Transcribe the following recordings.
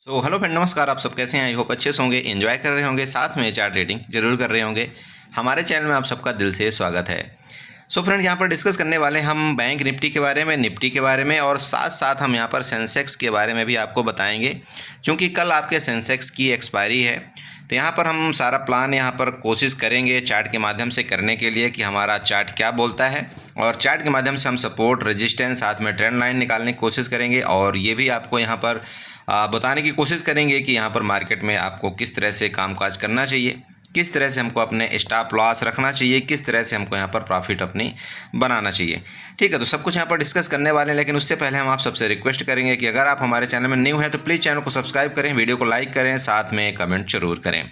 Hello friend, नमस्कार। आप सब कैसे हैं? आई होप अच्छे से होंगे, एंजॉय कर रहे होंगे, साथ में चार्ट रेटिंग जरूर कर रहे होंगे। हमारे चैनल में आप सबका दिल से स्वागत है। फ्रेंड, यहाँ पर डिस्कस करने वाले हम बैंक निफ्टी के बारे में, निफ्टी के बारे में, और साथ साथ हम यहाँ पर सेंसेक्स के बारे में भी आपको बताएंगे, क्योंकि कल आपके सेंसेक्स की एक्सपायरी है। तो यहाँ पर हम सारा प्लान यहाँ पर कोशिश करेंगे चार्ट के माध्यम से करने के लिए कि हमारा चार्ट क्या बोलता है, और चार्ट के माध्यम से हम सपोर्ट, रेजिस्टेंस, साथ में ट्रेंड लाइन निकालने की कोशिश करेंगे। और ये भी आपको यहाँ पर बताने की कोशिश करेंगे कि यहाँ पर मार्केट में आपको किस तरह से कामकाज करना चाहिए, किस तरह से हमको अपने स्टॉप लॉस रखना चाहिए, किस तरह से हमको यहाँ पर प्रॉफिट अपनी बनाना चाहिए। ठीक है, तो सब कुछ यहाँ पर डिस्कस करने वाले हैं, लेकिन उससे पहले हम आप सबसे रिक्वेस्ट करेंगे कि अगर आप हमारे चैनल में न्यू हैं तो प्लीज़ चैनल को सब्सक्राइब करें, वीडियो को लाइक करें, साथ में कमेंट जरूर करें।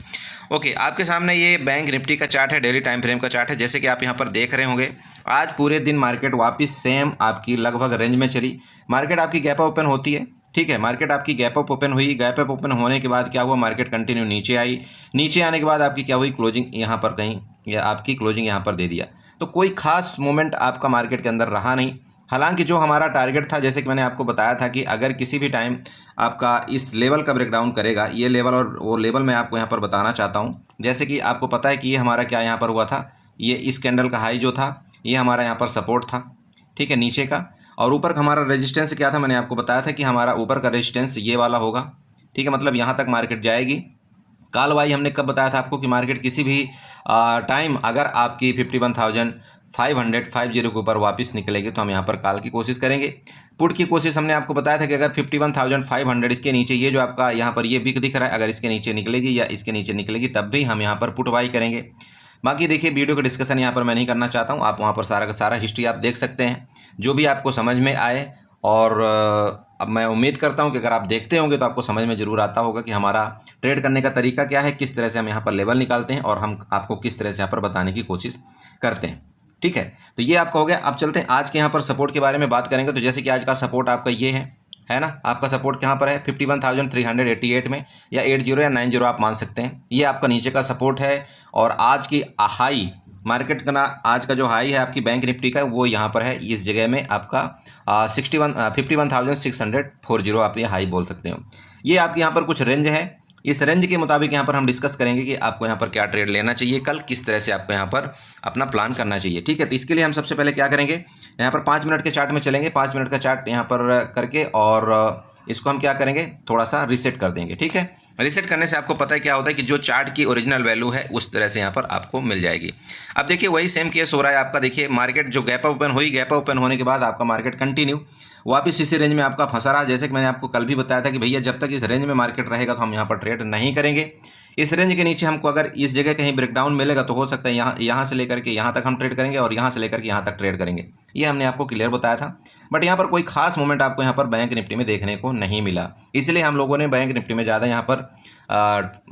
ओके, आपके सामने ये बैंक निफ्टी का चार्ट है, डेली टाइम फ्रेम का चार्ट है। जैसे कि आप यहाँ पर देख रहे होंगे, आज पूरे दिन मार्केट वापस सेम आपकी लगभग रेंज में चली। मार्केट आपकी गैप ओपन होती है, ठीक है, मार्केट आपकी गैप अप ओपन हुई। गैप अप ओपन होने के बाद क्या हुआ, मार्केट कंटिन्यू नीचे आई। नीचे आने के बाद आपकी क्या हुई, क्लोजिंग यहाँ पर कहीं, या आपकी क्लोजिंग यहाँ पर दे दिया। तो कोई खास मोमेंट आपका मार्केट के अंदर रहा नहीं। हालांकि जो हमारा टारगेट था, जैसे कि मैंने आपको बताया था कि अगर किसी भी टाइम आपका इस लेवल का ब्रेकडाउन करेगा, ये लेवल और वो लेवल मैं आपको यहाँ पर बताना चाहता हूँ। जैसे कि आपको पता है कि ये हमारा क्या यहाँ पर हुआ था, ये इस कैंडल का हाई जो था, ये हमारा यहाँ पर सपोर्ट था, ठीक है, नीचे का। और ऊपर का हमारा रेजिस्टेंस क्या था, मैंने आपको बताया था कि हमारा ऊपर का रेजिस्टेंस ये वाला होगा, ठीक है, मतलब यहाँ तक मार्केट जाएगी। काल वाई हमने कब बताया था आपको कि मार्केट किसी भी टाइम अगर आपकी 51,550 के ऊपर वापस निकलेगी तो हम यहाँ पर काल की कोशिश करेंगे। पुट की कोशिश हमने आपको बताया था कि अगर 51,500 इसके नीचे, ये जो आपका यहाँ पर ये बिक दिख रहा है, अगर इसके नीचे निकलेगी या इसके नीचे निकलेगी तब भी हम यहाँ पर पुट बाई करेंगे। बाकी देखिए, वीडियो का डिस्कशन यहाँ पर मैं नहीं करना चाहता हूँ, आप वहाँ पर सारा का सारा हिस्ट्री आप देख सकते हैं, जो भी आपको समझ में आए। और अब मैं उम्मीद करता हूँ कि अगर आप देखते होंगे तो आपको समझ में ज़रूर आता होगा कि हमारा ट्रेड करने का तरीका क्या है, किस तरह से हम यहाँ पर लेवल निकालते हैं, और हम आपको किस तरह से यहाँ पर बताने की कोशिश करते हैं। ठीक है, तो ये आपका हो गया। अब चलते हैं आज के यहाँ पर सपोर्ट के बारे में बात करेंगे। तो जैसे कि आज का सपोर्ट आपका ये है ना, आपका सपोर्ट कहाँ पर है, 51,388 में, या 80 या 90 आप मान सकते हैं। ये आपका नीचे का सपोर्ट है। और आज की हाई मार्केट का ना, आज का जो हाई है आपकी बैंक निफ्टी का, वो यहाँ पर है, इस जगह में आपका 51,640 आप ये हाई बोल सकते हो। ये आपके यहाँ पर कुछ रेंज है, इस रेंज के मुताबिक यहाँ पर हम डिस्कस करेंगे कि आपको यहाँ पर क्या ट्रेड लेना चाहिए, कल किस तरह से आपको यहाँ पर अपना प्लान करना चाहिए। ठीक है, तो इसके लिए हम सबसे पहले क्या करेंगे, यहाँ पर 5 मिनट के चार्ट में चलेंगे। 5 मिनट का चार्ट यहाँ पर करके, और इसको हम क्या करेंगे, थोड़ा सा रीसेट कर देंगे। ठीक है, रीसेट करने से आपको पता है क्या होता है कि जो चार्ट की ओरिजिनल वैल्यू है उस तरह से यहाँ पर आपको मिल जाएगी। अब देखिए, वही सेम केस हो रहा है आपका। देखिए, मार्केट जो गैप ओपन हुई, गैप ओपन होने के बाद आपका मार्केट कंटिन्यू वापस इसी रेंज में आपका फंसा रहा। जैसे कि मैंने आपको कल भी बताया था कि भैया जब तक इस रेंज में मार्केट रहेगा तो हम यहाँ पर ट्रेड नहीं करेंगे। इस रेंज के नीचे हमको अगर इस जगह कहीं ब्रेकडाउन मिलेगा तो हो सकता है यहाँ से लेकर के यहाँ तक हम ट्रेड करेंगे, और यहाँ से लेकर के यहाँ तक ट्रेड करेंगे। ये हमने आपको क्लियर बताया था। बट यहाँ पर कोई खास मोमेंट आपको यहाँ पर बैंक निफ्टी में देखने को नहीं मिला, इसलिए हम लोगों ने बैंक निफ्टी में ज़्यादा यहाँ पर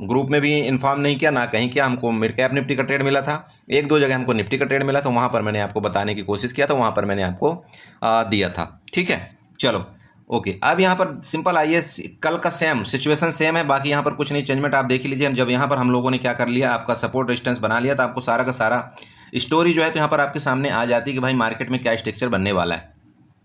ग्रुप में भी इन्फॉर्म नहीं किया, ना कहीं किया। हमको मिड कैप निफ्टी का ट्रेड मिला था, 1-2 जगह हमको निफ्टी का ट्रेड मिला, तो वहाँ पर मैंने आपको बताने की कोशिश किया था, वहाँ पर मैंने आपको दिया था। ठीक है, चलो ओके। अब यहाँ पर सिंपल आइए, कल का सेम सिचुएशन सेम है, बाकी यहाँ पर कुछ नहीं, चेंजमेंट आप देख लीजिए। जब यहाँ पर हम लोगों ने क्या कर लिया, आपका सपोर्ट रेजिस्टेंस बना लिया, तो आपको सारा का सारा स्टोरी जो है तो यहाँ पर आपके सामने आ जाती है कि भाई मार्केट में क्या स्ट्रक्चर बनने वाला है।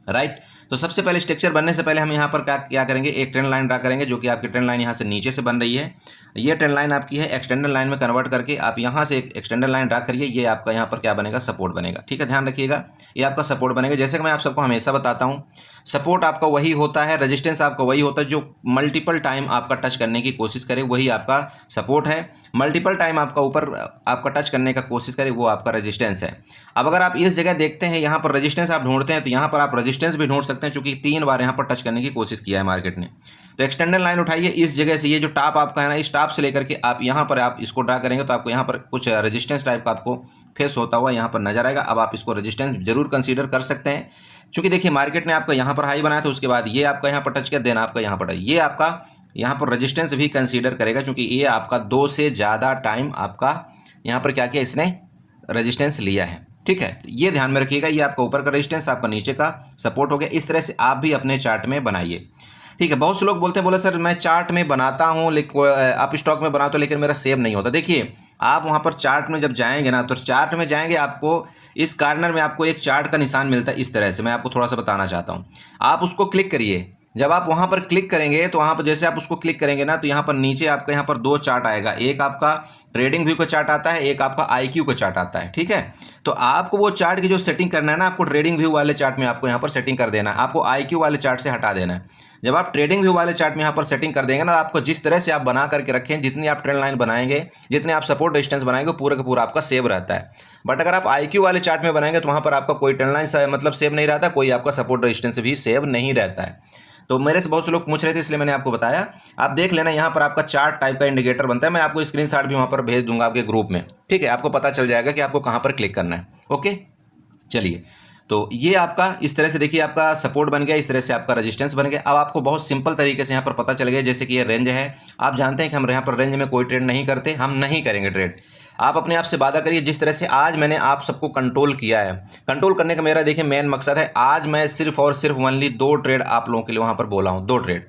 राइट, तो सबसे पहले स्ट्रक्चर बनने से पहले हम यहाँ पर क्या करेंगे, एक ट्रेंड लाइन ड्रा करेंगे, जो कि आपकी ट्रेंड लाइन यहाँ से नीचे से बन रही है। ये ट्रेंड लाइन आपकी है, एक्सटेंडर लाइन में कन्वर्ट करके आप यहाँ से एक एक्सटेंडर लाइन ड्रा करिए। ये आपका यहाँ पर क्या बनेगा, सपोर्ट बनेगा। ठीक है, ध्यान रखिएगा, ये आपका सपोर्ट बनेगा। जैसे कि मैं आप सबको हमेशा बताता हूँ, सपोर्ट आपका वही होता है, रेजिस्टेंस आपका वही होता है जो मल्टीपल टाइम आपका टच करने की कोशिश करे, वही आपका सपोर्ट है। मल्टीपल टाइम आपका ऊपर आपका टच करने का कोशिश करे, वो आपका रेजिस्टेंस है। अब अगर आप इस जगह देखते हैं, यहाँ पर रेजिस्टेंस आप ढूंढते हैं, तो यहाँ पर आप रेजिस्टेंस भी ढूंढ सकते हैं, क्योंकि 3 बार यहाँ पर टच करने की कोशिश किया है मार्केट ने। तो एक्सटेंडर लाइन उठाइए, इस जगह से ये जो टॉप आपका है ना, इस टॉप से लेकर के आप यहाँ पर आप इसको ड्रा करेंगे, तो आपको यहाँ पर कुछ रेजिस्टेंस टाइप का आपको फेस होता हुआ यहाँ पर नजर आएगा। अब आप इसको रेजिस्टेंस जरूर कंसीडर कर सकते हैं, क्योंकि देखिए मार्केट ने आपका यहाँ पर हाई बनाया था, उसके बाद ये आपका यहाँ पर टच किया, देन आपका यहाँ पर ये आपका यहाँ पर रेजिस्टेंस भी कंसीडर करेगा, क्योंकि ये आपका 2 से ज़्यादा टाइम आपका यहाँ पर क्या किया, इसने रेजिस्टेंस लिया है। ठीक है, ये ध्यान में रखिएगा, ये आपका ऊपर का रेजिस्टेंस, आपका नीचे का सपोर्ट हो गया। इस तरह से आप भी अपने चार्ट में बनाइए। ठीक है, बहुत से लोग बोले सर मैं चार्ट में बनाता हूँ, लेकिन आप स्टॉक में बनाते हो लेकिन मेरा सेव नहीं होता। देखिए, आप वहाँ पर चार्ट में जब जाएंगे ना, तो चार्ट में जाएंगे, आपको इस कॉर्नर में आपको एक चार्ट का निशान मिलता है, इस तरह से मैं आपको थोड़ा सा बताना चाहता हूँ। आप उसको क्लिक करिए, जब आप वहाँ पर क्लिक करेंगे तो वहाँ पर जैसे आप उसको क्लिक करेंगे ना, तो यहाँ पर नीचे आपका यहाँ पर 2 चार्ट आएगा, एक आपका ट्रेडिंग व्यू का चार्ट आता है, एक आपका IQ का चार्ट आता है। ठीक है, तो आपको वो चार्ट की जो सेटिंग करना है ना, आपको ट्रेडिंग व्यू वाले चार्ट में आपको यहाँ पर सेटिंग कर देना है, आपको IQ वाले चार्ट से हटा देना है। जब आप ट्रेडिंग व्यू वाले चार्ट में यहाँ पर सेटिंग कर देंगे ना, आपको जिस तरह से आप बना करके रखें, जितनी आप ट्रेंड लाइन बनाएंगे, जितने आप सपोर्ट डिस्टेंस बनाएंगे, पूरा का पूरा आपका सेव रहता है। बट अगर आप IQ वाले चार्ट में बनाएंगे तो वहाँ पर आपका कोई ट्रेंड लाइन मतलब सेव नहीं रहता, कोई आपका सपोर्ट डिस्टेंस भी सेव नहीं रहता है। तो मेरे से बहुत से लोग पूछ रहे थे, इसलिए मैंने आपको बताया। आप देख लेना, यहाँ पर आपका चार्ट टाइप का इंडिकेटर बनता है, मैं आपको स्क्रीनशॉट भी वहाँ पर भेज दूंगा आपके ग्रुप में। ठीक है, आपको पता चल जाएगा कि आपको कहाँ पर क्लिक करना है। ओके, चलिए, तो ये आपका इस तरह से देखिए आपका सपोर्ट बन गया, इस तरह से आपका रेजिस्टेंस बन गया। अब आपको बहुत सिंपल तरीके से यहाँ पर पता चल गया, जैसे कि ये रेंज है, आप जानते हैं कि हम यहाँ पर रेंज में कोई ट्रेड नहीं करते, हम नहीं करेंगे ट्रेड। आप अपने आप से वादा करिए, जिस तरह से आज मैंने आप सबको कंट्रोल किया है, कंट्रोल करने का मेरा देखिए मेन मकसद है, आज मैं सिर्फ और सिर्फ ओनली 2 ट्रेड आप लोगों के लिए वहाँ पर बोला हूँ, 2 ट्रेड।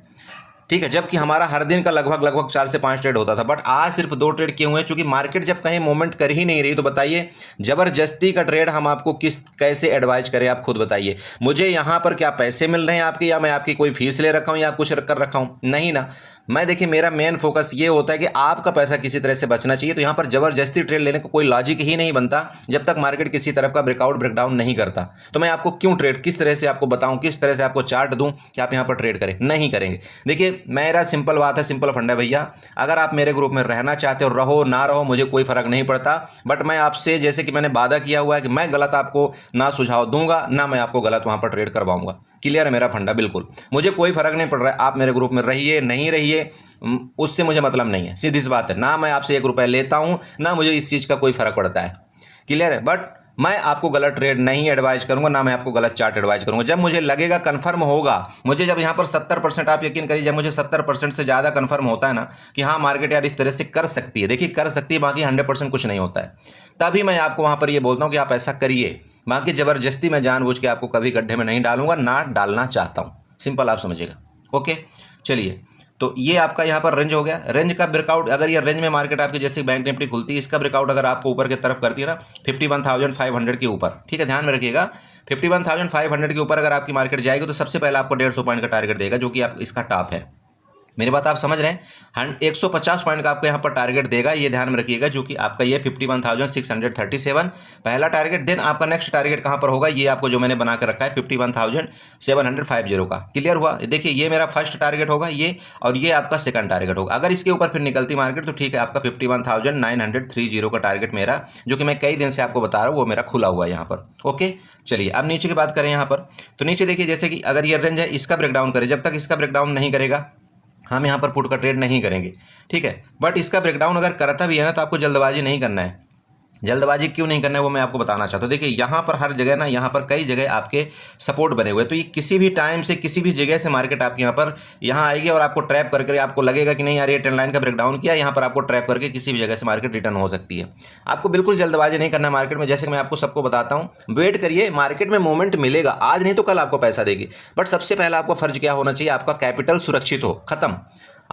ठीक है, जबकि हमारा हर दिन का लगभग 4 से 5 ट्रेड होता था, बट आज सिर्फ 2 ट्रेड किए हुए हैं, क्योंकि मार्केट जब कहीं मूवमेंट कर ही नहीं रही, तो बताइए जबरदस्ती का ट्रेड हम आपको कैसे एडवाइज करें, आप खुद बताइए। मुझे यहाँ पर क्या पैसे मिल रहे हैं आपके, या मैं आपकी कोई फीस ले रखा हूँ या कुछ कर रखा हूँ? नहीं ना। मैं देखिए मेरा मेन फोकस ये होता है कि आपका पैसा किसी तरह से बचना चाहिए। तो यहाँ पर जबरदस्ती ट्रेड लेने का कोई लॉजिक ही नहीं बनता जब तक मार्केट किसी तरफ का ब्रेकडाउन नहीं करता। तो मैं आपको क्यों ट्रेड, किस तरह से आपको बताऊं, किस तरह से आपको चार्ट दूं कि आप यहाँ पर ट्रेड करें? नहीं करेंगे। देखिए मेरा सिंपल बात है, सिंपल फंडा है भैया, अगर आप मेरे ग्रुप में रहना चाहते हो, रहो ना रहो, मुझे कोई फर्क नहीं पड़ता। बट मैं आपसे, जैसे कि मैंने वादा किया हुआ है कि मैं गलत आपको ना सुझाव दूंगा, ना मैं आपको गलत वहाँ पर ट्रेड करवाऊंगा। क्लियर है मेरा फंडा? बिल्कुल, मुझे कोई फर्क नहीं पड़ रहा है आप मेरे ग्रुप में रहिए नहीं रहिए, उससे मुझे मतलब नहीं है। सीधी सी बात है, ना मैं आपसे 1 रुपया लेता हूँ, ना मुझे इस चीज़ का कोई फर्क पड़ता है। क्लियर है? बट मैं आपको गलत ट्रेड नहीं एडवाइज करूंगा, ना मैं आपको गलत चार्ट एडवाइज करूंगा। जब मुझे लगेगा, कंफर्म होगा, मुझे जब यहाँ पर 70%, आप यकीन करिए, जब मुझे 70% से ज़्यादा कंफर्म होता है ना कि हाँ मार्केट यार इस तरह से कर सकती है, देखिए कर सकती है, बाकी 100% कुछ नहीं होता है, तभी मैं आपको वहाँ पर ये बोलता हूँ कि आप ऐसा करिए। बाकी ज़बरदस्ती मैं जानबूझ के आपको कभी गड्ढे में नहीं डालूंगा, ना डालना चाहता हूँ। सिंपल, आप समझिएगा। ओके, चलिए, तो ये आपका यहाँ पर रेंज हो गया। रेंज का ब्रेकआउट, अगर ये रेंज में मार्केट आपकी जैसे बैंक निफ्टी खुलती है, इसका ब्रेकआउट अगर आपको ऊपर की तरफ करती है ना 51,500 के ऊपर, ठीक है, ध्यान में रखिएगा, 51,500 के ऊपर अगर आपकी मार्केट जाएगी तो सबसे पहले आपको 150 पॉइंट का टारगेट देगा, जो कि आप इसका टॉप है। मेरी बात आप समझ रहे हैं? 150 पॉइंट का आपको यहाँ पर टारगेट देगा, ये ध्यान में रखिएगा, जो कि आपका ये 51,637 पहला टारगेट। देन आपका नेक्स्ट टारगेट कहाँ पर होगा, ये आपको जो मैंने बना कर रखा है 51,750 का। क्लियर हुआ? देखिए ये मेरा फर्स्ट टारगेट होगा ये, और ये आपका सेकंड टारगेट होगा। अगर इसके ऊपर फिर निकलती मार्केट तो ठीक है, आपका 51,930 का टारगेट मेरा, जो कि मैं कई दिन से आपको बता रहा हूँ, वो मेरा खुला हुआ है यहाँ पर। ओके, चलिए अब नीचे की बात करें यहाँ पर। तो नीचे देखिए, जैसे कि अगर ये रेंज है, इसका ब्रेकडाउन करें, जब तक इसका ब्रेकडाउन नहीं करेगा हम यहाँ पर पुट का ट्रेड नहीं करेंगे। ठीक है, बट इसका ब्रेकडाउन अगर करता भी है ना, तो आपको जल्दबाजी नहीं करना है। जल्दबाजी क्यों नहीं करना है वो मैं आपको बताना चाहता हूँ। देखिए यहाँ पर हर जगह ना, यहाँ पर कई जगह आपके सपोर्ट बने हुए हैं, तो ये किसी भी टाइम से, किसी भी जगह से मार्केट आपके यहाँ आएगी और आपको ट्रैप करके, आपको लगेगा कि नहीं यार ये ट्रेंड लाइन का ब्रेकडाउन किया, यहाँ पर आपको ट्रैप करके किसी भी जगह से मार्केट रिटर्न हो सकती है। आपको बिल्कुल जल्दबाजी नहीं करना मार्केट में। जैसे कि मैं आपको सबको बताता हूँ, वेट करिए, मार्केट में मूवमेंट मिलेगा, आज नहीं तो कल आपको पैसा देगी। बट सबसे पहला आपका फर्ज क्या होना चाहिए, आपका कैपिटल सुरक्षित हो, खत्म।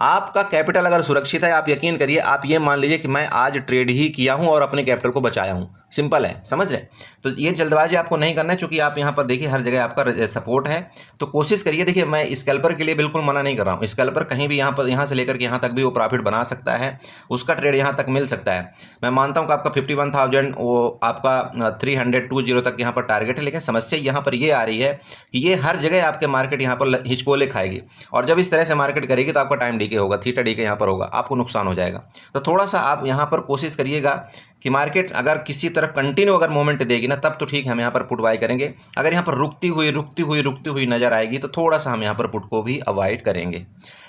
आपका कैपिटल अगर सुरक्षित है, आप यकीन करिए, आप ये मान लीजिए कि मैं आज ट्रेड ही किया हूं और अपने कैपिटल को बचाया हूं। सिंपल है, समझ रहे? तो ये जल्दबाजी आपको नहीं करना है, क्योंकि आप यहाँ पर देखिए हर जगह आपका सपोर्ट है। तो कोशिश करिए, देखिए मैं स्कैल्पर के लिए बिल्कुल मना नहीं कर रहा हूँ, स्कैल्पर कहीं भी यहाँ से लेकर के यहाँ तक भी वो प्रॉफिट बना सकता है, उसका ट्रेड यहाँ तक मिल सकता है। मैं मानता हूँ कि आपका 51,000 वो आपका 320 तक यहाँ पर टारगेट है, लेकिन समस्या यहाँ पर ये आ रही है कि ये हर जगह आपके मार्केट यहाँ पर हिचकोले खाएगी, और जब इस तरह से मार्केट करेगी तो आपका टाइम डीके होगा, थीटा डीके यहाँ पर होगा, आपको नुकसान हो जाएगा। तो थोड़ा सा आप यहाँ पर कोशिश करिएगा कि मार्केट अगर किसी तरह कंटिन्यू अगर मोमेंट देगी ना, तब तो ठीक है, हम यहाँ पर पुट बाय करेंगे। अगर यहाँ पर रुकती हुई नजर आएगी तो थोड़ा सा हम यहाँ पर पुट को भी अवॉइड करेंगे।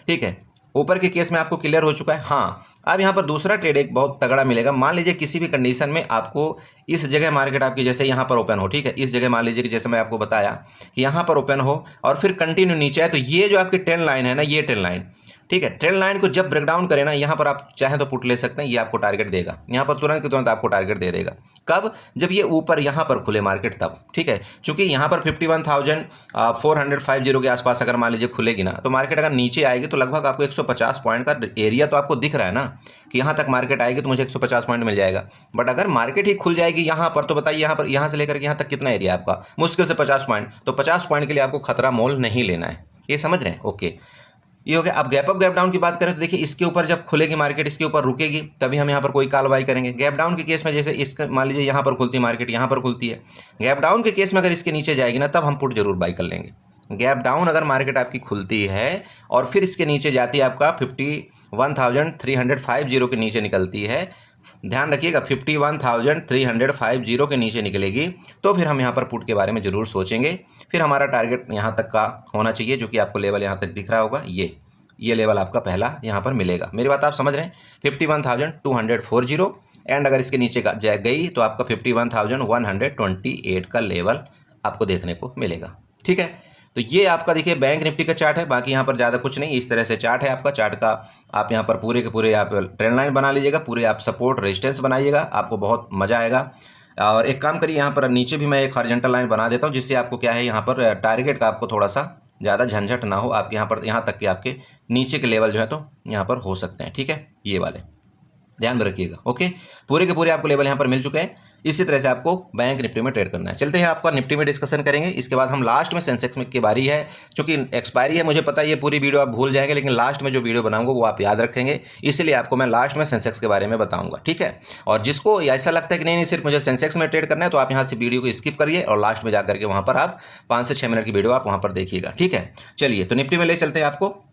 ठीक है, ऊपर के केस में आपको क्लियर हो चुका है। हाँ, अब यहाँ पर दूसरा ट्रेड एक बहुत तगड़ा मिलेगा। मान लीजिए किसी भी कंडीशन में आपको इस जगह मार्केट आपकी जैसे यहाँ पर ओपन हो, ठीक है, इस जगह मान लीजिए कि जैसे मैं आपको बताया कि यहाँ पर ओपन हो और फिर कंटिन्यू नीचे है, तो ये जो आपकी ट्रेंड लाइन है ना, ये ट्रेंड लाइन, ठीक है, ट्रेंड लाइन को जब ब्रेकडाउन करे ना, यहाँ पर आप चाहें तो पुट ले सकते हैं, ये आपको टारगेट देगा, यहाँ पर तुरंत के तुरंत आपको टारगेट दे देगा। कब? जब ये ऊपर यहाँ पर खुले मार्केट, तब। ठीक है, क्योंकि यहाँ पर 51,450 के आसपास अगर मान लीजिए खुलेगी ना, तो मार्केट अगर नीचे आएगी तो लगभग आपको 150 पॉइंट का एरिया तो आपको दिख रहा है ना कि यहाँ तक मार्केट आएगी तो मुझे 150 पॉइंट मिल जाएगा। बट अगर मार्केट ही खुल जाएगी यहाँ पर, तो बताइए यहाँ पर, यहाँ से लेकर के यहाँ तक कितना एरिया आपका, मुश्किल से 50 पॉइंट। तो 50 पॉइंट के लिए आपको खतरा मोल नहीं लेना है। ये समझ रहे हैं? ओके, ये हो गया। अब गैप अप गैप डाउन की बात करें तो देखिए इसके ऊपर जब खुलेगी मार्केट, इसके ऊपर रुकेगी, तभी हम यहाँ पर कोई कॉल बाई करेंगे। गैप डाउन के केस में जैसे इसका मान लीजिए यहाँ पर खुलती मार्केट, यहाँ पर खुलती है, गैप डाउन के केस में अगर इसके नीचे जाएगी ना, तब हम पुट जरूर बाई कर लेंगे। गैप डाउन अगर मार्केट आपकी खुलती है और फिर इसके नीचे जाती है, आपका 51,350 के नीचे निकलती है, ध्यान रखिएगा 51,350 के नीचे निकलेगी, तो फिर हम यहाँ पर पुट के बारे में ज़रूर सोचेंगे। फिर हमारा टारगेट यहाँ तक का होना चाहिए, जो कि आपको लेवल यहाँ तक दिख रहा होगा, ये लेवल आपका पहला यहाँ पर मिलेगा। मेरी बात आप समझ रहे हैं? 51,240 एंड अगर इसके नीचे गई तो आपका 51,128 का लेवल आपको देखने को मिलेगा। ठीक है, तो ये आपका देखिए बैंक निफ्टी का चार्ट है। बाकी यहाँ पर ज़्यादा कुछ नहीं, इस तरह से चार्ट है आपका। चार्ट का आप यहाँ पर पूरे के पूरे आप ट्रेंड लाइन बना लीजिएगा, पूरे आप सपोर्ट रेजिस्टेंस बनाइएगा, आपको बहुत मज़ा आएगा। और एक काम करिए, यहाँ पर नीचे भी मैं एक हॉरिजॉन्टल लाइन बना देता हूँ, जिससे आपको क्या है, यहाँ पर टारगेट का आपको थोड़ा सा ज़्यादा झंझट ना हो, आपके यहाँ पर यहाँ तक कि आपके नीचे के लेवल जो है तो यहाँ पर हो सकते हैं। ठीक है, ये वाले ध्यान में रखिएगा। ओके, पूरे के पूरे आपको लेवल यहाँ पर मिल चुके हैं। इसी तरह से आपको बैंक निफ्टी में ट्रेड करना है। चलते हैं आपका निफ्टी में डिस्कशन करेंगे, इसके बाद हम लास्ट में सेंसेक्स में की बारी है। क्योंकि एक्सपायरी है, मुझे पता है ये पूरी वीडियो आप भूल जाएंगे, लेकिन लास्ट में जो वीडियो बनाऊंगा वो आप याद रखेंगे, इसलिए आपको मैं लास्ट में सेंसेक्स के बारे में बताऊंगा। ठीक है, और जिसको ऐसा लगता है कि नहीं सिर्फ मुझे सेंसेक्स में ट्रेड करना है, तो आप यहाँ से वीडियो को स्किप करिए और लास्ट में जाकर के वहाँ पर आप 5 से 6 मिनट की वीडियो आप वहाँ पर देखिएगा। ठीक है, चलिए तो निफ्टी में ले चलते हैं आपको।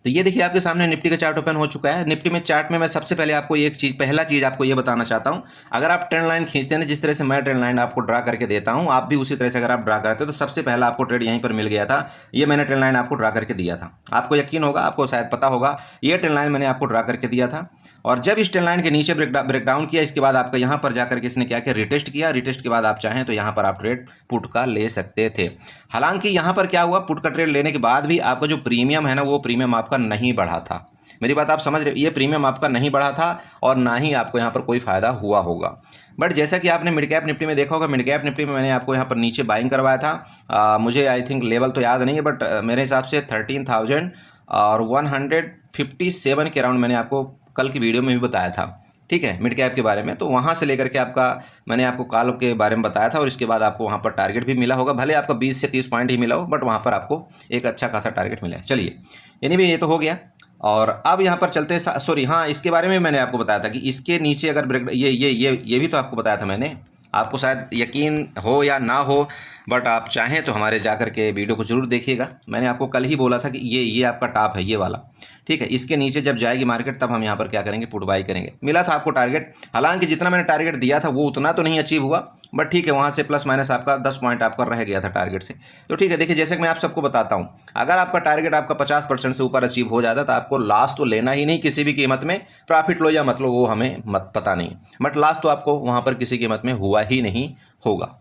तो ये देखिए आपके सामने निफ्टी का चार्ट ओपन हो चुका है। निफ्टी में चार्ट में मैं सबसे पहले आपको पहला चीज़ आपको ये बताना चाहता हूँ। अगर आप ट्रेंड लाइन खींचते हैं ना, जिस तरह से मैं ट्रेंड लाइन आपको ड्रा करके देता हूँ, आप भी उसी तरह से अगर आप ड्रा करते हो, तो सबसे पहला आपको ट्रेड यहीं पर मिल गया था। ये मैंने ट्रेंड लाइन आपको ड्रा करके दिया था, आपको यकीन होगा, आपको शायद पता होगा, ये ट्रेंड लाइन मैंने आपको ड्रा करके दिया था। और जब इस ट्रेंड लाइन के नीचे ब्रेकडाउन किया, इसके बाद आपका यहाँ पर जाकर के इसने क्या किया, रिटेस्ट किया। रिटेस्ट के बाद आप चाहें तो यहाँ पर आप ट्रेड पुट का ले सकते थे। हालांकि यहाँ पर क्या हुआ, पुट का ट्रेड लेने के बाद भी आपका जो प्रीमियम है ना, वो प्रीमियम आपका नहीं बढ़ा था। मेरी बात आप समझ रहे हो, ये प्रीमियम आपका नहीं बढ़ा था और ना ही आपको यहाँ पर कोई फायदा हुआ होगा। बट जैसा कि आपने मिड कैप निफ्टी में देखा होगा, मिड कैप निफ्टी में मैंने आपको यहाँ पर नीचे बाइंग करवाया था। मुझे आई थिंक लेवल तो याद नहीं है, बट मेरे हिसाब से 13,157 के अराउंड मैंने आपको कल की वीडियो में भी बताया था। ठीक है, मिड कैप के बारे में। तो वहाँ से लेकर के आपका मैंने आपको कॉल के बारे में बताया था, और इसके बाद आपको वहाँ पर टारगेट भी मिला होगा। भले आपका 20 से 30 पॉइंट ही मिला हो, बट वहाँ पर आपको एक अच्छा खासा टारगेट मिला है। चलिए, यानी भी ये तो हो गया। और अब यहाँ पर चलते, सॉरी हाँ, इसके बारे में मैंने आपको बताया था कि इसके नीचे अगर ब्रेक, ये भी तो आपको बताया था मैंने, आपको शायद यकीन हो या ना हो, बट आप चाहें तो हमारे जाकर के वीडियो को जरूर देखिएगा। मैंने आपको कल ही बोला था कि ये आपका टॉप है, ये वाला। ठीक है, इसके नीचे जब जाएगी मार्केट, तब हम यहाँ पर क्या करेंगे, पुट बाई करेंगे। मिला था आपको टारगेट, हालांकि जितना मैंने टारगेट दिया था वो उतना तो नहीं अचीव हुआ, बट ठीक है, वहाँ से प्लस माइनस आपका 10 पॉइंट आपका रह गया था टारगेट से। तो ठीक है, देखिए जैसे कि मैं आप सबको बताता हूँ, अगर आपका टारगेट आपका 50% से ऊपर अचीव हो जाता, तो आपको लॉस तो लेना ही नहीं किसी भी कीमत में। प्रॉफिट लो या मत लो वो हमें पता नहीं, बट लॉस तो आपको वहाँ पर किसी कीमत में हुआ ही नहीं होगा।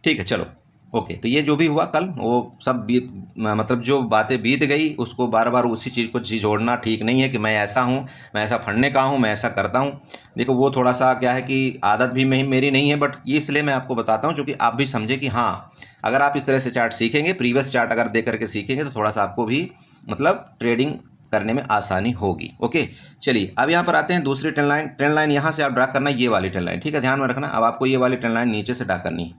ठीक है, चलो ओके। तो ये जो भी हुआ कल, वो सब मतलब जो बातें बीत गई, उसको बार बार उसी चीज़ को जोड़ना ठीक नहीं है कि मैं ऐसा हूँ, मैं ऐसा फंडने का हूँ, मैं ऐसा करता हूँ। देखो वो थोड़ा सा क्या है कि आदत भी मेरी नहीं है, बट ये इसलिए मैं आपको बताता हूँ क्योंकि आप भी समझे कि हाँ, अगर आप इस तरह से चार्ट सीखेंगे, प्रीवियस चार्ट अगर दे करके सीखेंगे, तो थोड़ा सा आपको भी मतलब ट्रेडिंग करने में आसानी होगी। ओके, चलिए अब यहाँ पर आते हैं दूसरी ट्रेंड लाइन। ट्रेंड लाइन यहाँ से आप ड्रा करना, ये वाली ट्रेंड लाइन। ठीक है, ध्यान में रखना, अब आपको ये वाली ट्रेंड लाइन नीचे से ड्रा करनी है।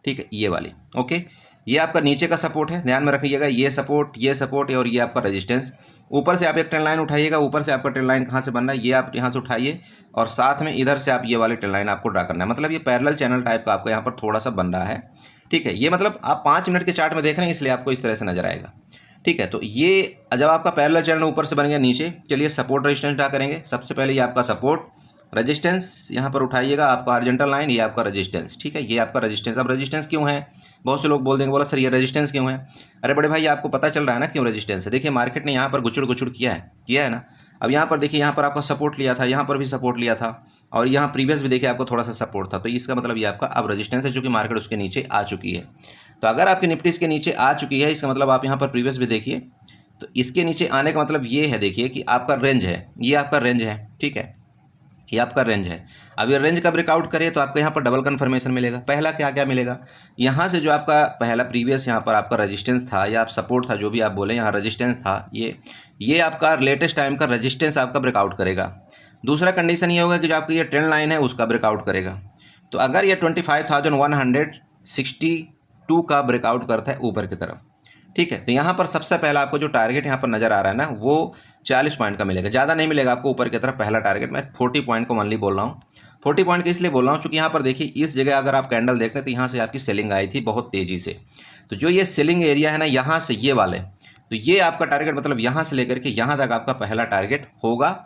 ठीक है, ये वाली। ओके, ये आपका नीचे का सपोर्ट है, ध्यान में रखिएगा, ये सपोर्ट और ये आपका रेजिस्टेंस। ऊपर से आप एक ट्रेंड लाइन उठाइएगा, ऊपर से आपका ट्रेंड लाइन कहाँ से बन रहा है, ये आप यहाँ से उठाइए, और साथ में इधर से आप ये वाली ट्रेंड लाइन आपको ड्रा करना है। मतलब ये पैरेलल चैनल टाइप का आपको यहाँ पर थोड़ा सा बन रहा है। ठीक है, ये मतलब आप 5 मिनट के चार्ट में देख रहे हैं, इसलिए आपको इस तरह से नजर आएगा। ठीक है, तो ये जब आपका पैरेलल चैनल ऊपर से बन गया नीचे, चलिए सपोर्ट रेजिस्टेंस ड्रा करेंगे। सबसे पहले ये आपका सपोर्ट रेजिस्टेंस यहाँ पर उठाइएगा, आपका हॉरिजॉन्टल लाइन, ये आपका रेजिस्टेंस। ठीक है, ये आपका रेजिस्टेंस। अब रेजिस्टेंस क्यों है, बहुत से लोग बोल देंगे, बोला सर ये रेजिस्टेंस क्यों है। अरे बड़े भाई, आपको पता चल रहा है ना क्यों रेजिस्टेंस है। देखिए मार्केट ने यहाँ पर गुचड़ किया है ना। अब यहाँ पर देखिए, यहाँ पर आपका सपोर्ट लिया था, यहाँ पर भी सपोर्ट लिया था, और यहाँ प्रीवियस भी देखिए आपको थोड़ा सा सपोर्ट था। तो इसका मतलब ये आपका अब रेजिस्टेंस है, चूँकि मार्केट उसके नीचे आ चुकी है। तो अगर आपकी निफ्टी इसके नीचे आ चुकी है, इसका मतलब आप यहाँ पर प्रीवियस भी देखिए, तो इसके नीचे आने का मतलब ये है, देखिए कि आपका रेंज है, ये आपका रेंज है। ठीक है, ये आपका रेंज है। अब ये रेंज का ब्रेकआउट करिए तो आपको यहाँ पर डबल कन्फर्मेशन मिलेगा। पहला क्या मिलेगा, यहाँ से जो आपका पहला प्रीवियस यहाँ पर आपका रेजिस्टेंस था, या आप सपोर्ट था, जो भी आप बोले, यहाँ रेजिस्टेंस था, ये आपका लेटेस्ट टाइम का रेजिस्टेंस आपका ब्रेकआउट करेगा। दूसरा कंडीशन ये होगा कि जो आपकी ये ट्रेंड लाइन है उसका ब्रेकआउट करेगा। तो अगर ये 25,162 का ब्रेकआउट करता है ऊपर की तरफ, ठीक है। तो यहाँ पर सबसे पहला आपको जो टारगेट यहाँ पर नजर आ रहा है ना, वो 40 पॉइंट का मिलेगा, ज़्यादा नहीं मिलेगा आपको ऊपर की तरफ। पहला टारगेट मैं 40 पॉइंट को मनली बोल रहा हूँ। 40 पॉइंट के इसलिए बोल रहा हूँ क्योंकि यहाँ पर देखिए इस जगह अगर आप कैंडल देखते हैं तो यहाँ से आपकी सेलिंग आई थी बहुत तेज़ी से। तो जो ये सेलिंग एरिया है ना, यहाँ से ये वाले, तो ये आपका टारगेट मतलब यहाँ से लेकर के यहाँ तक आपका पहला टारगेट होगा।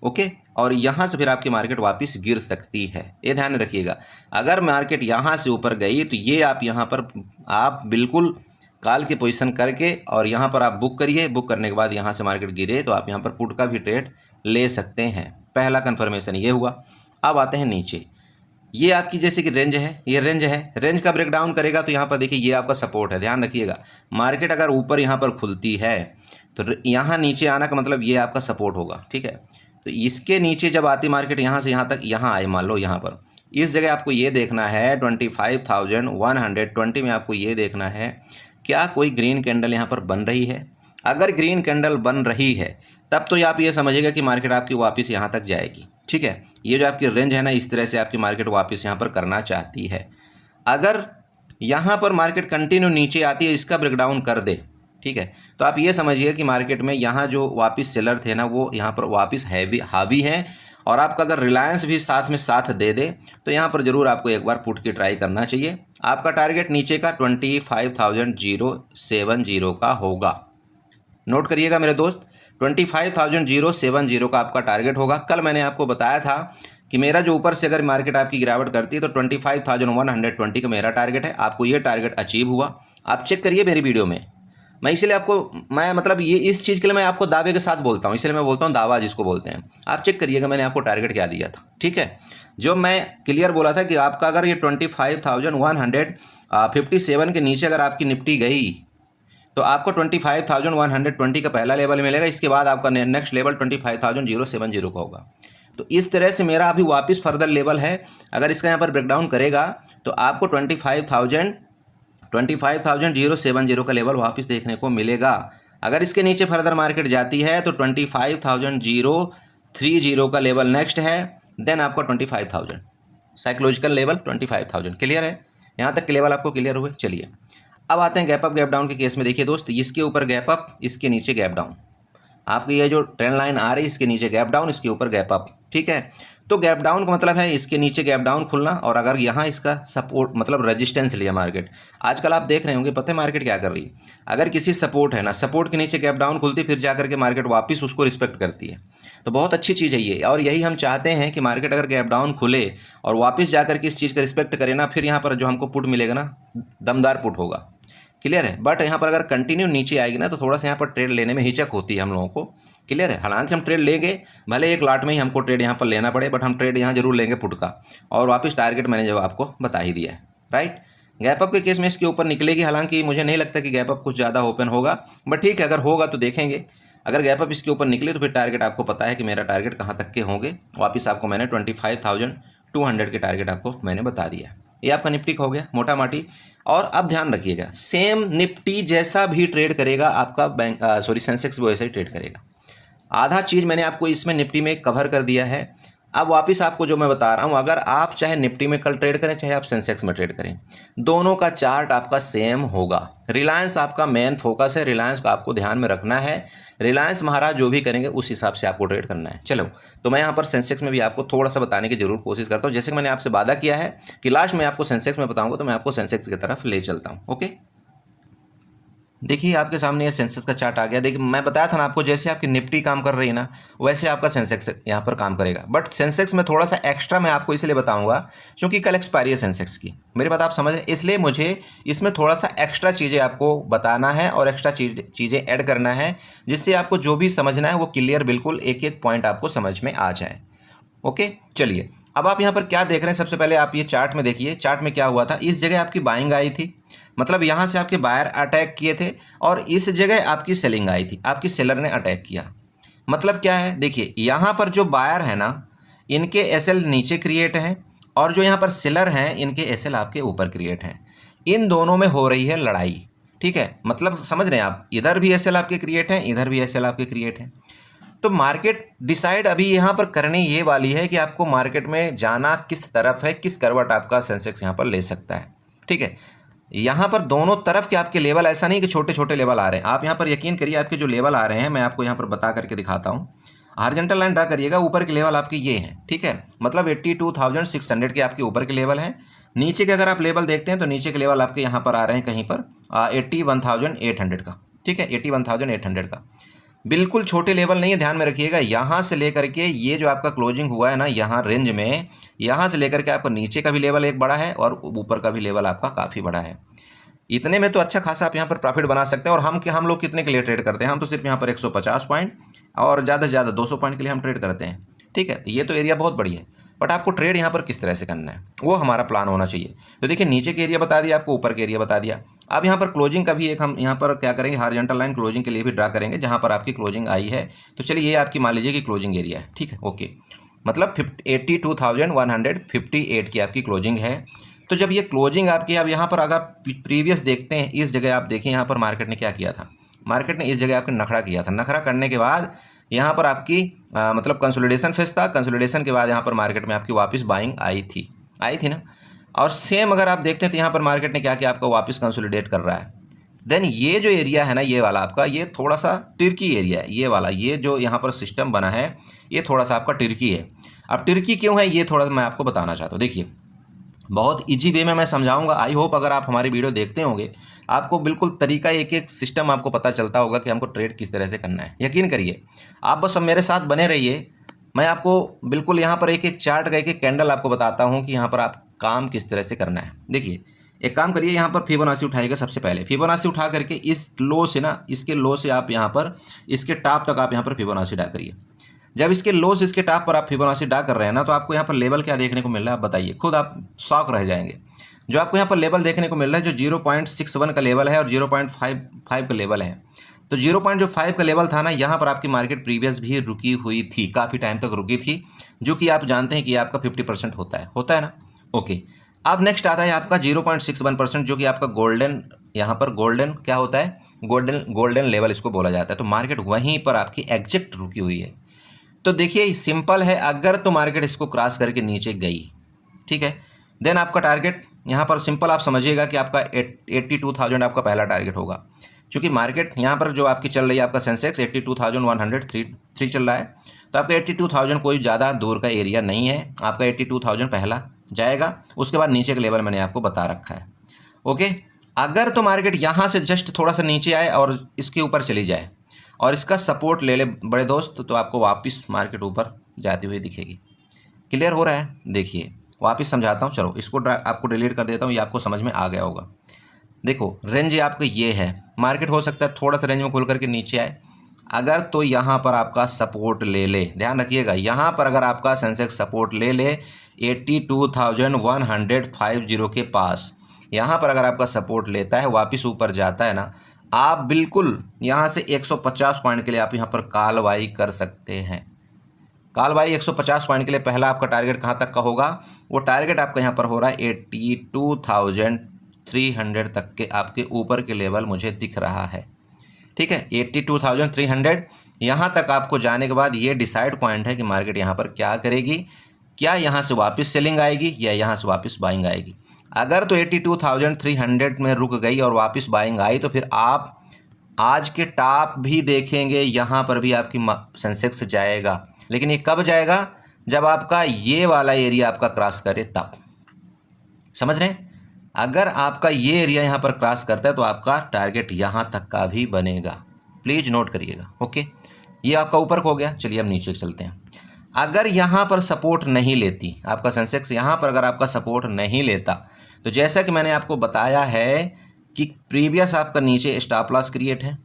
ओके, और यहाँ से फिर आपकी मार्केट वापस गिर सकती है, ये ध्यान रखिएगा। अगर मार्केट यहाँ से ऊपर गई तो ये आप यहाँ पर आप बिल्कुल कॉल की पोजीशन करके और यहाँ पर आप बुक करिए। बुक करने के बाद यहाँ से मार्केट गिरे तो आप यहाँ पर पुट का भी ट्रेड ले सकते हैं। पहला कंफर्मेशन ये हुआ। अब आते हैं नीचे, ये आपकी जैसे कि रेंज है, ये रेंज है, रेंज का ब्रेकडाउन करेगा तो यहाँ पर देखिए ये आपका सपोर्ट है, ध्यान रखिएगा। मार्केट अगर ऊपर यहाँ पर खुलती है तो यहाँ नीचे आना का मतलब ये आपका सपोर्ट होगा, ठीक है। तो इसके नीचे जब आती मार्केट यहाँ से यहाँ तक, यहाँ आए मान लो यहाँ पर, इस जगह आपको ये देखना है 25,120 में आपको ये देखना है क्या कोई ग्रीन कैंडल यहाँ पर बन रही है। अगर ग्रीन कैंडल बन रही है तब तो आप ये समझिएगा कि मार्केट आपकी वापस यहाँ तक जाएगी, ठीक है। ये जो आपकी रेंज है ना, इस तरह से आपकी मार्केट वापस यहाँ पर करना चाहती है। अगर यहाँ पर मार्केट कंटिन्यू नीचे आती है, इसका ब्रेकडाउन कर दे, ठीक है, तो आप ये समझिए कि मार्केट में यहाँ जो वापस सेलर थे ना, वो यहाँ पर वापस हावी हैं। और आपका अगर रिलायंस भी साथ में साथ दे दे तो यहाँ पर ज़रूर आपको एक बार पुट की ट्राई करना चाहिए। आपका टारगेट नीचे का 25,070 का होगा, नोट करिएगा मेरे दोस्त, 25,070 का आपका टारगेट होगा। कल मैंने आपको बताया था कि मेरा जो ऊपर से अगर मार्केट आपकी गिरावट करती है तो 25,120 का मेरा टारगेट है। आपको ये टारगेट अचीव हुआ, आप चेक करिए मेरी वीडियो में। मैं इसलिए आपको, मैं मतलब ये इस चीज़ के लिए मैं आपको दावे के साथ बोलता हूँ, इसलिए मैं बोलता हूँ दावा जिसको बोलते हैं। आप चेक करिएगा मैंने आपको टारगेट क्या दिया था, ठीक है। जो मैं क्लियर बोला था कि आपका अगर ये 25,157 के नीचे अगर आपकी निफ्टी गई तो आपको 25,120 का पहला लेवल मिलेगा। इसके बाद आपका नेक्स्ट लेवल 25,070 का होगा। तो इस तरह से मेरा अभी वापस फर्दर लेवल है। अगर इसका यहाँ पर ब्रेकडाउन करेगा तो आपको 25,070 का लेवल वापस देखने को मिलेगा। अगर इसके नीचे फर्दर मार्केट जाती है तो 25,030 का लेवल नेक्स्ट है, देन आपका 25,000 साइकोलॉजिकल लेवल 25,000। क्लियर है? यहाँ तक के लेवल आपको क्लियर हुए। चलिए अब आते हैं गैप अप गैप डाउन के केस में। देखिए दोस्त, इसके ऊपर गैप अप, इसके नीचे गैप डाउन, आपकी ये जो ट्रेंड लाइन आ रही है इसके नीचे गैप डाउन, इसके ऊपर गैप अप, ठीक है। तो गैप डाउन का मतलब है इसके नीचे गैप डाउन खुलना, और अगर यहाँ इसका सपोर्ट मतलब रेजिस्टेंस लिया मार्केट। आजकल आप देख रहे होंगे, पता है मार्केट क्या कर रही है, अगर किसी सपोर्ट है ना, सपोर्ट के नीचे गैप डाउन खुलती फिर जाकर के मार्केट वापस उसको रिस्पेक्ट करती है। तो बहुत अच्छी चीज़ है ये, और यही हम चाहते हैं कि मार्केट अगर गैप डाउन खुले और वापस जाकर के इस चीज़ का रिस्पेक्ट करे ना, फिर यहाँ पर जो हमको पुट मिलेगा ना, दमदार पुट होगा। क्लियर है? बट यहाँ पर अगर कंटिन्यू नीचे आएगी ना तो थोड़ा सा यहाँ पर ट्रेड लेने में हिचक होती है हम लोगों को। क्लियर है? हालांकि हम ट्रेड लेंगे, भले एक लाट में ही हमको ट्रेड यहाँ पर लेना पड़े, बट हम ट्रेड यहाँ जरूर लेंगे पुट का। और वापस टारगेट मैंने जो आपको बता ही दिया है, राइट। गैप अप के केस में इसके ऊपर निकलेगी, हालांकि मुझे नहीं लगता कि गैप अप कुछ ज़्यादा ओपन होगा, बट ठीक है, अगर होगा तो देखेंगे। अगर गैप अप इसके ऊपर निकले तो फिर टारगेट आपको पता है कि मेरा टारगेट कहाँ तक के होंगे। वापस आपको मैंने 25,200 के टारगेट आपको मैंने बता दिया। ये आपका निफ्टी का हो गया मोटा माटी। और अब ध्यान रखिएगा, सेम निफ्टी जैसा भी ट्रेड करेगा आपका बैंक सेंसेक्स वो ऐसे ही ट्रेड करेगा। आधा चीज़ मैंने आपको इसमें निफ्टी में कवर कर दिया है। अब वापस आपको जो मैं बता रहा हूँ, अगर आप चाहे निफ्टी में कल ट्रेड करें चाहे आप सेंसेक्स में ट्रेड करें, दोनों का चार्ट आपका सेम होगा। रिलायंस आपका मेन फोकस है, रिलायंस को आपको ध्यान में रखना है। रिलायंस महाराज जो भी करेंगे उस हिसाब से आपको ट्रेड करना है। चलो, तो मैं यहाँ पर सेंसेक्स में भी आपको थोड़ा सा बताने की जरूर कोशिश करता हूँ। जैसे कि मैंने आपसे वादा किया है कि लास्ट में आपको सेंसेक्स में बताऊँगा, तो मैं आपको सेंसेक्स की तरफ ले चलता हूँ। ओके, देखिए आपके सामने ये सेंसेक्स का चार्ट आ गया। देखिए मैं बताया था ना आपको, जैसे आपकी निफ्टी काम कर रही है ना, वैसे आपका सेंसेक्स यहाँ पर काम करेगा। बट सेंसेक्स में थोड़ा सा एक्स्ट्रा मैं आपको इसलिए बताऊंगा क्योंकि कल एक्सपायरी है सेंसेक्स की, मेरी बात आप समझ रहे हैं, इसलिए मुझे इसमें थोड़ा सा एक्स्ट्रा चीज़ें आपको बताना है और एक्स्ट्रा चीज़ें ऐड करना है, जिससे आपको जो भी समझना है वो क्लियर बिल्कुल एक एक पॉइंट आपको समझ में आ जाए। ओके, चलिए अब आप यहाँ पर क्या देख रहे हैं, सबसे पहले आप ये चार्ट में देखिए। चार्ट में क्या हुआ था, इस जगह आपकी बाइंग आई थी, मतलब यहाँ से आपके बायर अटैक किए थे, और इस जगह आपकी सेलिंग आई थी, आपकी सेलर ने अटैक किया। मतलब क्या है, देखिए यहाँ पर जो बायर है ना, इनके एसएल नीचे क्रिएट हैं, और जो यहाँ पर सेलर हैं इनके एसएल आपके ऊपर क्रिएट हैं। इन दोनों में हो रही है लड़ाई, ठीक है। मतलब समझ रहे हैं आप, इधर भी एसएल आपके क्रिएट हैं, इधर भी एसएल आपके क्रिएट हैं। तो मार्केट डिसाइड अभी यहाँ पर करने ये वाली है कि आपको मार्केट में जाना किस तरफ है, किस करवट आपका सेंसेक्स यहाँ पर ले सकता है, ठीक है। यहाँ पर दोनों तरफ के आपके लेवल, ऐसा नहीं कि छोटे छोटे लेवल आ रहे हैं। आप यहाँ पर यकीन करिए आपके जो लेवल आ रहे हैं, मैं आपको यहाँ पर बता करके दिखाता हूँ। हॉरिजॉन्टल लाइन ड्रा करिएगा, ऊपर के लेवल आपके ये हैं, ठीक है, मतलब 82,600 के आपके ऊपर के लेवल हैं। नीचे के अगर आप लेवल देखते हैं तो नीचे के लेवल आपके यहाँ पर आ रहे हैं कहीं पर 81,800 का, ठीक है, 81,800 का। बिल्कुल छोटे लेवल नहीं है, ध्यान में रखिएगा। यहाँ से लेकर के ये जो आपका क्लोजिंग हुआ है ना, यहाँ रेंज में, यहाँ से लेकर के आपका नीचे का भी लेवल एक बड़ा है और ऊपर का भी लेवल आपका काफ़ी बड़ा है। इतने में तो अच्छा खासा आप यहाँ पर प्रॉफिट बना सकते हैं। और हम लोग कितने के लिए ट्रेड करते हैं? हम तो सिर्फ यहाँ पर 150 पॉइंट और ज़्यादा से ज़्यादा 200 पॉइंट के लिए हम ट्रेड करते हैं, ठीक है। तो ये तो एरिया बहुत बड़ी है, बट आपको ट्रेड यहाँ पर किस तरह से करना है वो हमारा प्लान होना चाहिए। तो देखिए, नीचे के एरिया बता दिया आपको, ऊपर के एरिया बता दिया। अब यहाँ पर क्लोजिंग का भी एक हम यहाँ पर क्या करेंगे, हॉरिजॉन्टल लाइन क्लोजिंग के लिए भी ड्रा करेंगे, जहाँ पर आपकी क्लोजिंग आई है। तो चलिए, ये आपकी मान लीजिए कि क्लोजिंग एरिया है, ठीक है, ओके, मतलब 82,158 की आपकी क्लोजिंग है। तो जब ये क्लोजिंग आपकी, अब यहाँ पर अगर प्रीवियस देखते हैं, इस जगह आप देखें यहाँ पर मार्केट ने क्या किया था। मार्केट ने इस जगह आपके नखड़ा किया था। नखड़ा करने के बाद यहाँ पर आपकी मतलब कंसोलिडेशन फेज था। कंसोलिडेशन के बाद यहाँ पर मार्केट में आपकी वापस बाइंग आई थी ना। और सेम अगर आप देखते हैं तो यहाँ पर मार्केट ने क्या किया, आपका वापस कंसोलिडेट कर रहा है। देन ये जो एरिया है ना, ये वाला आपका, ये थोड़ा सा टिर्की एरिया है। ये वाला, ये जो यहाँ पर सिस्टम बना है, ये थोड़ा सा आपका टिर्की है। अब टिर्की क्यों है, ये थोड़ा सा मैं आपको बताना चाहता हूँ। देखिए, बहुत इजी वे में मैं समझाऊंगा। आई होप अगर आप हमारी वीडियो देखते होंगे, आपको बिल्कुल तरीका, एक एक सिस्टम आपको पता चलता होगा कि हमको ट्रेड किस तरह से करना है। यकीन करिए, आप बस अब मेरे साथ बने रहिए। मैं आपको बिल्कुल यहाँ पर एक एक चार्ट का, एक एक कैंडल आपको बताता हूँ कि यहाँ पर आप काम किस तरह से करना है। देखिए, एक काम करिए, यहाँ पर फिबोनाची उठाइएगा। सबसे पहले फिबोनाची उठा करके इस लो से ना, इसके लो से आप यहाँ पर इसके टॉप तक आप यहाँ पर फिबोनाची ड्रा करिए। जब इसके लो से इसके टॉप पर आप फिबोनाची ड्रा कर रहे हैं ना, तो आपको यहाँ पर लेवल क्या देखने को मिल रहा है, आप बताइए, खुद आप शॉक रह जाएंगे। जो आपको यहाँ पर लेवल देखने को मिल रहा है, जो 0.61 का लेवल है और 0.55 का लेवल है। तो 0.5 का लेवल था ना, यहाँ पर आपकी मार्केट प्रीवियस भी रुकी हुई थी, काफ़ी टाइम तक रुकी थी, जो कि आप जानते हैं कि आपका 50% होता है ना, ओके। अब नेक्स्ट आता है आपका 0.61%, जो कि आपका गोल्डन, यहाँ पर गोल्डन क्या होता है, गोल्डन लेवल इसको बोला जाता है। तो मार्केट वहीं पर आपकी एग्जैक्ट रुकी हुई है। तो देखिए, सिंपल है, अगर तो मार्केट इसको क्रॉस करके नीचे गई, ठीक है, देन आपका टारगेट यहाँ पर सिंपल आप समझिएगा कि आपका 82,000 आपका पहला टारगेट होगा। क्योंकि मार्केट यहाँ पर जो आपकी चल रही है, आपका सेंसेक्स 82,103 चल रहा है। तो आपका 82,000 कोई ज़्यादा दूर का एरिया नहीं है। आपका 82,000 पहला जाएगा, उसके बाद नीचे का लेवल मैंने आपको बता रखा है, ओके। अगर तो मार्केट यहाँ से जस्ट थोड़ा सा नीचे आए और इसके ऊपर चली जाए और इसका सपोर्ट ले ले बड़े दोस्त, तो आपको वापस मार्केट ऊपर जाती हुई दिखेगी। क्लियर हो रहा है? देखिए, वापस समझाता हूँ, चलो इसको आपको डिलीट कर देता हूँ, ये आपको समझ में आ गया होगा। देखो, रेंज आपका ये है, मार्केट हो सकता है थोड़ा सा रेंज में खुल करके नीचे आए। अगर तो यहाँ पर आपका सपोर्ट ले ले, ध्यान रखिएगा, यहाँ पर अगर आपका सेंसेक्स सपोर्ट ले ले 82,150 के पास, यहाँ पर अगर आपका सपोर्ट लेता है, वापस ऊपर जाता है ना, आप बिल्कुल यहाँ से 150 पॉइंट के लिए आप यहाँ पर कॉल बाई कर सकते हैं। कॉल बाई 150 पॉइंट के लिए पहला आपका टारगेट कहाँ तक का होगा, वो टारगेट आपका यहाँ पर हो रहा है 82,300 तक के आपके ऊपर के लेवल मुझे दिख रहा है, ठीक है। 82,300 यहाँ तक आपको जाने के बाद ये डिसाइड पॉइंट है कि मार्केट यहाँ पर क्या करेगी, क्या यहाँ से वापस सेलिंग आएगी या यहाँ से वापस बाइंग आएगी। अगर तो 82,300 में रुक गई और वापस बाइंग आई, तो फिर आप आज के टॉप भी देखेंगे, यहाँ पर भी आपकी सेंसेक्स जाएगा। लेकिन ये कब जाएगा, जब आपका ये वाला एरिया आपका क्रॉस करे तब। समझ रहे हैं? अगर आपका ये एरिया यहाँ पर क्रॉस करता है तो आपका टारगेट यहाँ तक का भी बनेगा। प्लीज़ नोट करिएगा, ओके। ये आपका ऊपर हो गया। चलिए अब नीचे चलते हैं। अगर यहाँ पर सपोर्ट नहीं लेती आपका सेंसेक्स, यहाँ पर अगर आपका सपोर्ट नहीं लेता, तो जैसा कि मैंने आपको बताया है कि प्रीवियस आपका नीचे स्टॉप लॉस क्रिएट है,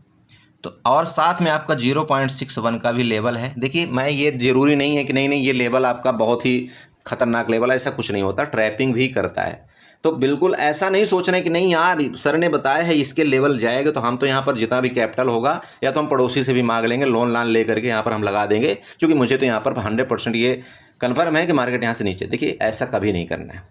तो और साथ में आपका 0.61 का भी लेवल है। देखिए, मैं ये ज़रूरी नहीं है कि नहीं ये लेवल आपका बहुत ही खतरनाक लेवल है, ऐसा कुछ नहीं होता, ट्रैपिंग भी करता है। तो बिल्कुल ऐसा नहीं सोचना है कि नहीं यार सर ने बताया है इसके लेवल जाएगा, तो हम तो यहाँ पर जितना भी कैपिटल होगा या तो हम पड़ोसी से भी मांग लेंगे, लोन ले करके यहाँ पर हम लगा देंगे, क्योंकि मुझे तो यहाँ पर 100% ये कन्फर्म है कि मार्केट यहाँ से नीचे। देखिए, ऐसा कभी नहीं करना है।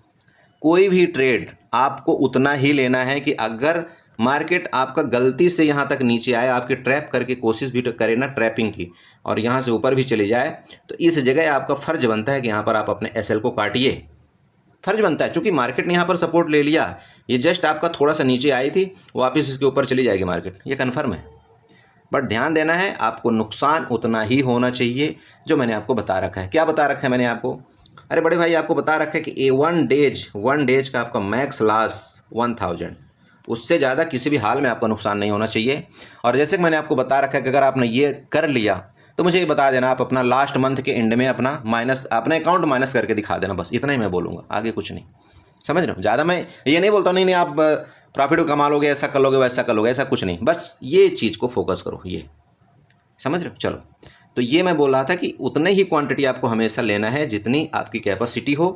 कोई भी ट्रेड आपको उतना ही लेना है कि अगर मार्केट आपका गलती से यहाँ तक नीचे आए, आपके ट्रैप करके कोशिश भी करे ना ट्रैपिंग की, और यहाँ से ऊपर भी चले जाए, तो इस जगह आपका फ़र्ज बनता है कि यहाँ पर आप अपने एसएल को काटिए। फर्ज बनता है, क्योंकि मार्केट ने यहाँ पर सपोर्ट ले लिया, ये जस्ट आपका थोड़ा सा नीचे आई थी, वापस इसके ऊपर चली जाएगी मार्केट, ये कन्फर्म है। बट ध्यान देना है, आपको नुकसान उतना ही होना चाहिए जो मैंने आपको बता रखा है। क्या बता रखा है मैंने आपको? अरे बड़े भाई, आपको बता रखा है कि वन डेज का आपका मैक्स लॉस 1000, उससे ज़्यादा किसी भी हाल में आपका नुकसान नहीं होना चाहिए। और जैसे कि मैंने आपको बता रखा है कि अगर आपने ये कर लिया तो मुझे ये बता देना, आप अपना लास्ट मंथ के एंड में अपना अपना अकाउंट माइनस करके दिखा देना, बस इतना ही मैं बोलूँगा, आगे कुछ नहीं। समझ रहे हो? ज़्यादा मैं ये नहीं बोलता हूँ नहीं आप प्रॉफिट को कमा लोगे, ऐसा कर लोगे, वैसा कर लोगे, ऐसा कुछ नहीं, बस ये चीज़ को फोकस करो, ये समझ रहे हो? चलो, तो ये मैं बोल रहा था कि उतने ही क्वांटिटी आपको हमेशा लेना है जितनी आपकी कैपेसिटी हो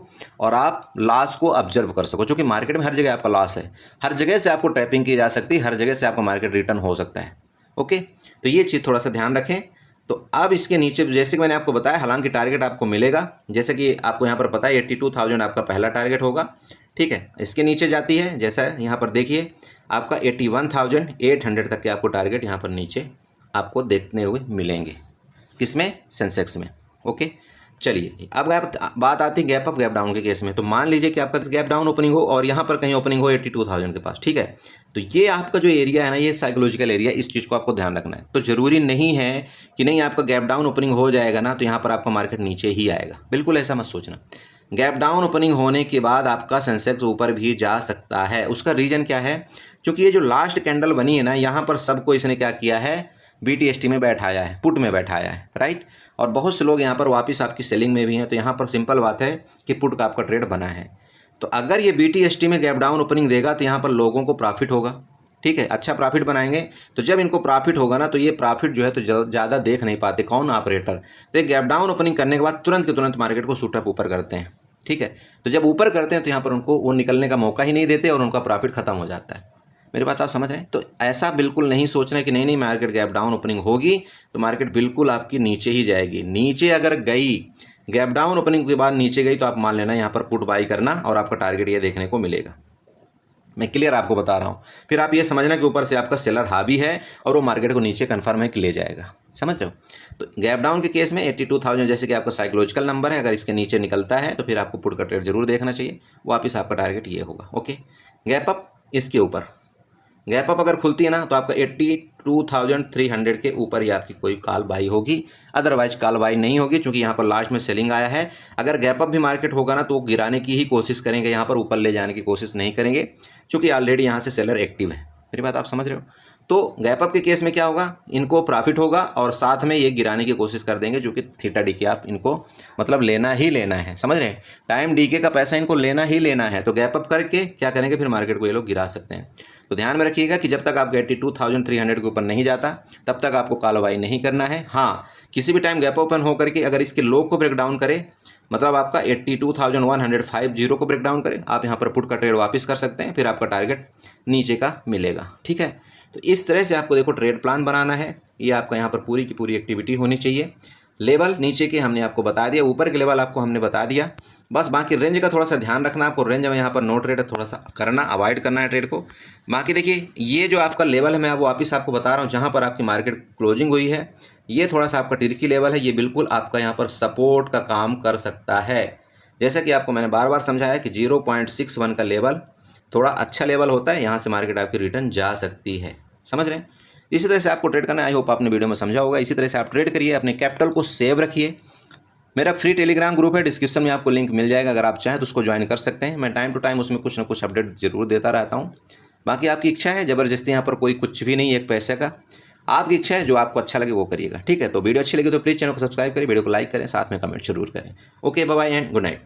और आप लॉस को ऑब्जर्व कर सको, क्योंकि मार्केट में हर जगह आपका लॉस है, हर जगह से आपको ट्रैपिंग की जा सकती है, हर जगह से आपका मार्केट रिटर्न हो सकता है। ओके, तो ये चीज़ थोड़ा सा ध्यान रखें। तो अब इसके नीचे जैसे कि मैंने आपको बताया, हालांकि टारगेट आपको मिलेगा, जैसे कि आपको यहाँ पर पता है 82,000 आपका पहला टारगेट होगा, ठीक है। इसके नीचे जाती है, जैसा यहाँ पर देखिए आपका 81,800 तक के आपको टारगेट यहाँ पर नीचे आपको देखने हुए मिलेंगे, किसमें? सेंसेक्स में। ओके, चलिए अब बात आती है गैप अप गैप डाउन के केस में। तो मान लीजिए कि आपका गैप डाउन ओपनिंग हो और यहाँ पर कहीं ओपनिंग हो 82,000 के पास, ठीक है। तो ये आपका जो एरिया है ना, ये साइकोलॉजिकल एरिया, इस चीज़ को आपको ध्यान रखना है। तो ज़रूरी नहीं है कि नहीं आपका गैप डाउन ओपनिंग हो जाएगा ना तो यहाँ पर आपका मार्केट नीचे ही आएगा, बिल्कुल ऐसा मत सोचना। गैप डाउन ओपनिंग होने के बाद आपका सेंसेक्स ऊपर भी जा सकता है। उसका रीज़न क्या है? क्योंकि ये जो लास्ट कैंडल बनी है ना, यहाँ पर सबको इसने क्या किया है? BTST में बैठाया है, पुट में बैठाया है, राइट। और बहुत से लोग यहाँ पर वापस आपकी सेलिंग में भी हैं। तो यहाँ पर सिंपल बात है कि पुट का आपका ट्रेड बना है। तो अगर ये BTST में गैप डाउन ओपनिंग देगा तो यहाँ पर लोगों को प्रॉफिट होगा, ठीक है, अच्छा प्रॉफिट बनाएंगे। तो जब इनको प्रॉफिट होगा ना, तो ये प्रॉफिट जो है तो ज़्यादा देख नहीं पाते, कौन? ऑपरेटर। तो ये गैप डाउन ओपनिंग करने के बाद तुरंत के तुरंत मार्केट को शूटअप ऊपर करते हैं, ठीक है। तो जब ऊपर करते हैं तो यहाँ पर उनको वो निकलने का मौका ही नहीं देते और उनका प्रॉफिट खत्म हो जाता है। मेरी बात आप समझ रहे हैं? तो ऐसा बिल्कुल नहीं सोचना कि नहीं मार्केट गैप डाउन ओपनिंग होगी तो मार्केट बिल्कुल आपकी नीचे ही जाएगी। नीचे अगर गई, गैप डाउन ओपनिंग के बाद नीचे गई, तो आप मान लेना यहाँ पर पुट बाई करना और आपका टारगेट ये देखने को मिलेगा। मैं क्लियर आपको बता रहा हूँ। फिर आप ये समझना कि ऊपर से आपका सेलर हावी है और वो मार्केट को नीचे कन्फर्म है कि ले जाएगा, समझ रहे हो? तो गैप डाउन के केस में 82,000 जैसे कि आपका साइकोलॉजिकल नंबर है, अगर इसके नीचे निकलता है तो फिर आपको पुट का ट्रेड जरूर देखना चाहिए, वापस आपका टारगेट ये होगा। ओके, गैप अप इसके ऊपर, गैप अप अगर खुलती है ना तो आपका 82,300 के ऊपर ही आपकी कोई कॉल बाई होगी, अदरवाइज कॉल बाई नहीं होगी, क्योंकि यहाँ पर लास्ट में सेलिंग आया है। अगर गैप अप भी मार्केट होगा ना तो वो गिराने की ही कोशिश करेंगे, यहाँ पर ऊपर ले जाने की कोशिश नहीं करेंगे, क्योंकि ऑलरेडी यहाँ से सेलर एक्टिव है। मेरी बात आप समझ रहे हो? तो गैप अप के केस में क्या होगा? इनको प्रॉफिट होगा और साथ में ये गिराने की कोशिश कर देंगे, जो कि थीटा डी के आप इनको मतलब लेना ही लेना है, समझ रहे हैं? टाइम डी के का पैसा इनको लेना ही लेना है। तो गैप अप करके क्या करेंगे? फिर मार्केट को ये लोग गिरा सकते हैं। तो ध्यान में रखिएगा कि जब तक आपका 82,300 के ऊपर नहीं जाता तब तक आपको कॉल नहीं करना है। हाँ, किसी भी टाइम गैप ओपन होकर के अगर इसके लो को ब्रेक डाउन करे, मतलब आपका 82,150 को ब्रेक डाउन करे, आप यहाँ पर पुट का ट्रेड वापस कर सकते हैं, फिर आपका टारगेट नीचे का मिलेगा, ठीक है। तो इस तरह से आपको देखो ट्रेड प्लान बनाना है। ये आपका यहाँ पर पूरी की पूरी एक्टिविटी होनी चाहिए। लेवल नीचे के हमने आपको बता दिया, ऊपर के लेवल आपको हमने बता दिया, बस बाकी रेंज का थोड़ा सा ध्यान रखना आपको। रेंज में यहाँ पर नो ट्रेड थोड़ा सा करना, अवॉइड करना है ट्रेड को। बाकी देखिए ये जो आपका लेवल है, मैं अब वापस आपको बता रहा हूँ, जहाँ पर आपकी मार्केट क्लोजिंग हुई है, ये थोड़ा सा आपका ट्रिकी लेवल है। ये बिल्कुल आपका यहाँ पर सपोर्ट का काम कर सकता है। जैसा कि आपको मैंने बार बार समझाया कि 0.61 का लेवल थोड़ा अच्छा लेवल होता है, यहाँ से मार्केट आपकी रिटर्न जा सकती है, समझ रहे हैं? इसी तरह से आपको ट्रेड करना है। आई होप आपने वीडियो में समझा होगा। इसी तरह से आप ट्रेड करिए, अपने कैपिटल को सेव रखिए। मेरा फ्री टेलीग्राम ग्रुप है, डिस्क्रिप्शन में आपको लिंक मिल जाएगा, अगर आप चाहें तो उसको ज्वाइन कर सकते हैं। मैं टाइम टू टाइम उसमें कुछ ना कुछ अपडेट जरूर देता रहता हूँ। बाकी आपकी इच्छा है, ज़बरदस्ती यहाँ पर कोई कुछ भी नहीं, एक पैसे का आपकी इच्छा है, जो आपको अच्छा लगे वो करिएगा, ठीक है। तो वीडियो अच्छी लगी तो प्लीज़ चैनल को सब्सक्राइब करें, वीडियो को लाइक करें, साथ में कमेंट जरूर करें। Okay, bye bye and good night.